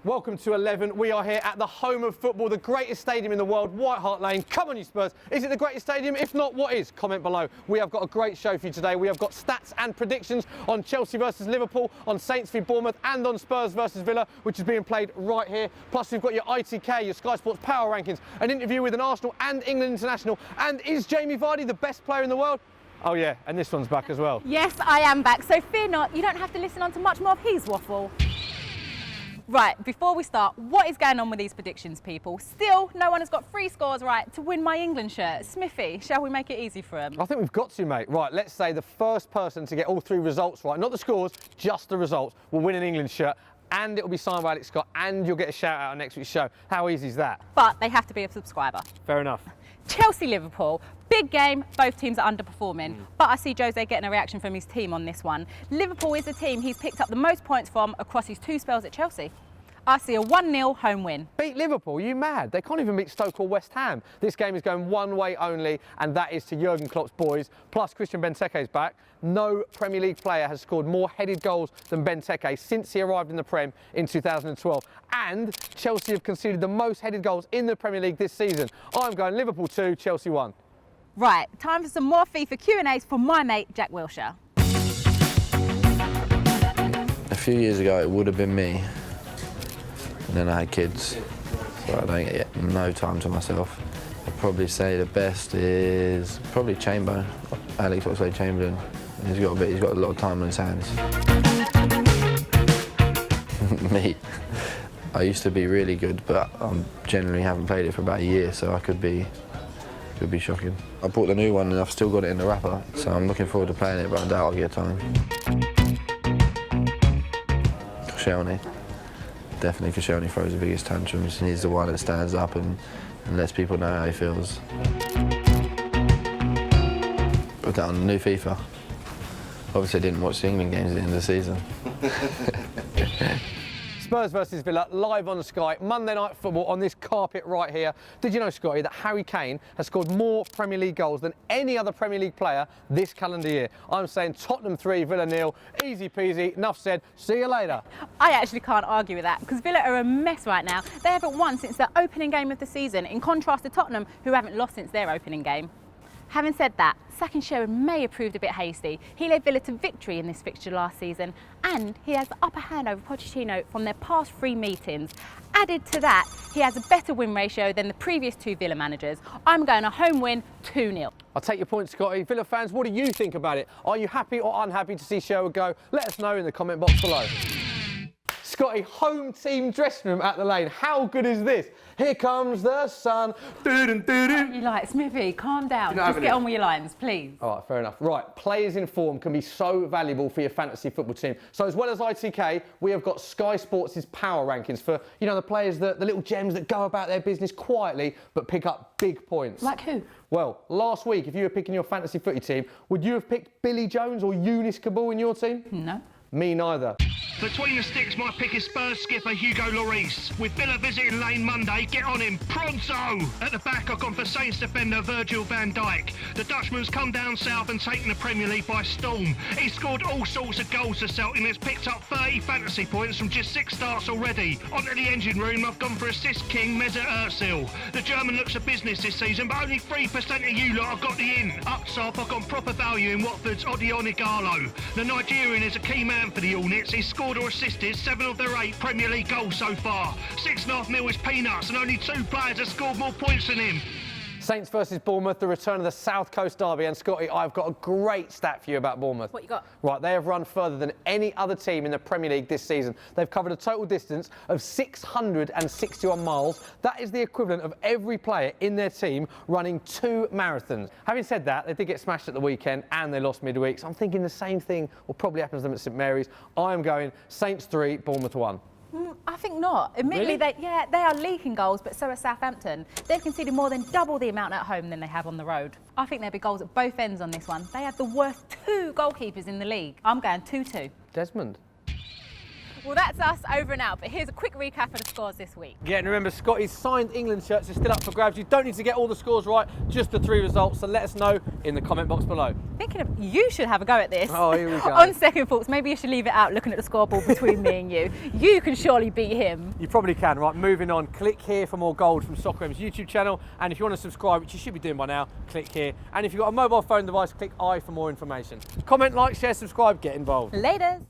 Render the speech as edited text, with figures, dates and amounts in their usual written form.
Welcome to 11. We are here at the home of football, the greatest stadium in the world, White Hart Lane. Come on, you Spurs. Is it the greatest stadium? If not, what is? Comment below. We have got a great show for you today. We have got stats and predictions on Chelsea versus Liverpool, on Saints v Bournemouth, and on Spurs versus Villa, which is being played right here. Plus, we've got your ITK, your Sky Sports Power Rankings, an interview with an Arsenal and England international. And is Jamie Vardy the best player in the world? Oh yeah, and this one's back as well. Yes, I am back. So fear not, you don't have to listen on to much more of his waffle. Right, before we start, what is going on with these predictions, people? Still, no one has got 3 scores right to win my England shirt. Smithy, shall we make it easy for him? I think we've got to, mate. Right, let's say the first person to get all 3 results right, not the scores, just the results, will win an England shirt, and it will be signed by Alex Scott, and you'll get a shout out on next week's show. How easy is that? But they have to be a subscriber. Fair enough. Chelsea-Liverpool, big game, both teams are underperforming, but I see Jose getting a reaction from his team on this one. Liverpool is the team he's picked up the most points from across his 2 spells at Chelsea. I see a 1-0 home win. Beat Liverpool? Are you mad? They can't even beat Stoke or West Ham. This game is going one way only, and that is to Jurgen Klopp's boys. Plus, Christian Benteke's back. No Premier League player has scored more headed goals than Benteke since he arrived in the Prem in 2012. And Chelsea have conceded the most headed goals in the Premier League this season. I'm going Liverpool 2, Chelsea 1. Right, time for some more FIFA Q&As from my mate, Jack Wilshere. A few years ago, it would have been me. And then I had kids, so I don't get no time to myself. I'd probably say the best is probably Chamber, Alex Oxlade-Chamberlain. He's got a lot of time on his hands. Me, I used to be really good, but I generally haven't played it for about a year, so I could be shocking. I bought the new one and I've still got it in the wrapper, so I'm looking forward to playing it, but I doubt I'll get time. Koscielny. Definitely Koscielny throws the biggest tantrums, and he's the one that stands up and lets people know how he feels. Put that on the new FIFA. Obviously I didn't watch the England games at the end of the season. Spurs versus Villa, live on Sky, Monday Night Football on this carpet right here. Did you know, Scotty, that Harry Kane has scored more Premier League goals than any other Premier League player this calendar year? I'm saying Tottenham 3, Villa 0, easy peasy, enough said, see you later. I actually can't argue with that, because Villa are a mess right now. They haven't won since their opening game of the season, in contrast to Tottenham, who haven't lost since their opening game. Having said that, sacking Sherwood may have proved a bit hasty. He led Villa to victory in this fixture last season, and he has the upper hand over Pochettino from their past 3 meetings. Added to that, he has a better win ratio than the previous 2 Villa managers. I'm going a home win, 2-0. I'll take your point, Scotty. Villa fans, what do you think about it? Are you happy or unhappy to see Sherwood go? Let us know in the comment box below. Scotty, home team dressing room at the Lane. How good is this? Here comes the sun. You like, Smithy, calm down. Just get on with your lines, please. All right, fair enough. Right, players in form can be so valuable for your fantasy football team. So as well as ITK, we have got Sky Sports' power rankings for, you know, the players, the little gems that go about their business quietly but pick up big points. Like who? Well, last week, if you were picking your fantasy footy team, would you have picked Billy Jones or Eunice Kabul in your team? No. Me neither. Between the sticks, my pick is Spurs skipper Hugo Lloris. With Villa visiting Lane Monday, get on him, pronto! At the back, I've gone for Saints defender Virgil van Dijk. The Dutchman's come down south and taken the Premier League by storm. He's scored all sorts of goals for Celtic and has picked up 30 fantasy points from just 6 starts already. Onto the engine room, I've gone for assist king Mesut Ozil. The German looks a business this season, but only 3% of you lot have got the in. Up top, I've gone proper value in Watford's Odion Ighalo. The Nigerian is a key man for the Hornets. He's scored or assisted 7 of their 8 Premier League goals so far. 6.5 mil is peanuts, and only 2 players have scored more points than him. Saints versus Bournemouth, the return of the South Coast derby. And Scotty, I've got a great stat for you about Bournemouth. What you got? Right, they have run further than any other team in the Premier League this season. They've covered a total distance of 661 miles. That is the equivalent of every player in their team running 2 marathons. Having said that, they did get smashed at the weekend and they lost midweek. So I'm thinking the same thing will probably happen to them at St Mary's. I'm going Saints 3, Bournemouth 1. I think not. Admittedly, Really? they are leaking goals, but so are Southampton. They've conceded more than double the amount at home than they have on the road. I think there'll be goals at both ends on this one. They have the worst 2 goalkeepers in the league. I'm going 2-2. Desmond. Well, that's us over and out, but here's a quick recap of the scores this week. Yeah, and remember, Scotty's signed England shirts are still up for grabs. You don't need to get all the scores right, just the 3 results. So let us know in the comment box below. Thinking of, you should have a go at this. Oh, here we go. On second thoughts, maybe you should leave it out looking at the scoreboard between me and you. You can surely beat him. You probably can. Right, moving on. Click here for more gold from Soccer M's YouTube channel. And if you want to subscribe, which you should be doing by now, click here. And if you've got a mobile phone device, click I for more information. Comment, like, share, subscribe, get involved. Laters.